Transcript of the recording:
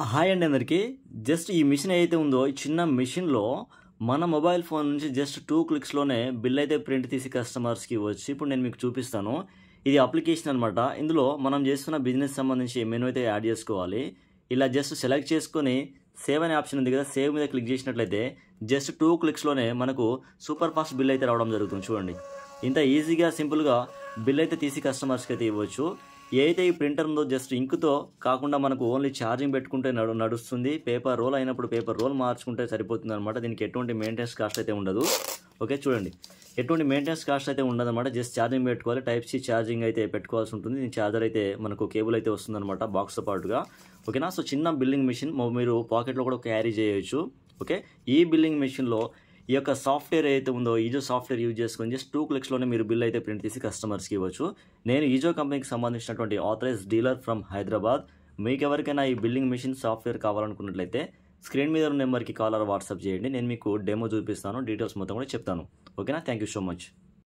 Hi అండి అందరికీ. Just ఈ మిషన్ ఏదైతే ఉందో ఈ చిన్న మిషన్లో మన మొబైల్ ఫోన్ నుంచి జస్ట్ 2 క్లిక్స్లోనే బిల్ అయితే ప్రింట్ తీసి కస్టమర్స్కి ఇవ్వచ్చు. ఇప్పుడు నేను మీకు చూపిస్తాను. ఇది అప్లికేషన్ అనమాట. ఇందులో మనం చేస్తున్న బిజినెస్ సంబంధించి మెనూ అయితే యాడ్ చేసుకోవాలి. ఇలా జస్ట్ సెలెక్ట్ చేసుకొని సేవ్ అనే ఆప్షన్ ఉంది కదా, సేవ్ మీద క్లిక్ చేసినట్లయితే జస్ట్ 2 క్లిక్స్లోనే మనకు సూపర్ ఫాస్ట్ బిల్ అయితే రావడం జరుగుతుంది. చూడండి, ఇంత ఈజీగా సింపుల్గా బిల్ అయితే తీసి కస్టమర్స్కి అయితే ఇవ్వచ్చు. ఏదైతే ఈ ప్రింటర్ ఉందో జస్ట్ ఇంకుతో కాకుండా మనకు ఓన్లీ ఛార్జింగ్ పెట్టుకుంటే నడుస్తుంది. పేపర్ రోల్ అయినప్పుడు పేపర్ రోల్ మార్చుకుంటే సరిపోతుంది అనమాట. దీనికి ఎటువంటి మెయింటెనెన్స్ కాస్ట్ అయితే ఉండదు. ఓకే, చూడండి, ఎటువంటి మెయింటెనెన్స్ కాస్ట్ అయితే ఉండదు అనమాట. జస్ట్ ఛార్జింగ్ పెట్టుకోవాలి. టైప్ సి ఛార్జింగ్ అయితే పెట్టుకోవాల్సి ఉంటుంది. దీని ఛార్జర్ అయితే మనకు కేబుల్ అయితే వస్తుందన్నమాట బాక్స్తో పాటుగా. ఓకేనా. సో చిన్న బిల్లింగ్ మిషన్ మీరు పాకెట్లో కూడా క్యారీ చేయొచ్చు. ఓకే, ఈ బిల్లింగ్ మిషన్లో ఈ యొక్క సాఫ్ట్వేర్ ఏదైతే ఉందో ఈజో సాఫ్ట్వేర్ యూజ్ చేసుకొని జస్ట్ 2 క్లిక్స్లోనే మీరు బిల్ అయితే ప్రింట్ తీసి కస్టమర్స్కి ఇవ్వచ్చు. నేను ఈజో కంపెనీకి సంబంధించినటువంటి ఆథరైజ్డ్ డీలర్ ఫ్రమ్ హైదరాబాద్. మీకు ఎవరికైనా ఈ బిల్లింగ్ మిషన్ సాఫ్ట్వేర్ కావాలనుకున్నట్లయితే స్క్రీన్ మీద ఉన్న నెంబర్కి కాల్ ఆర్ వాట్సాప్ చేయండి. నేను మీకు డెమో చూపిస్తాను, డీటెయిల్స్ మొత్తం కూడా చెప్తాను. ఓకేనా. Thank you so much.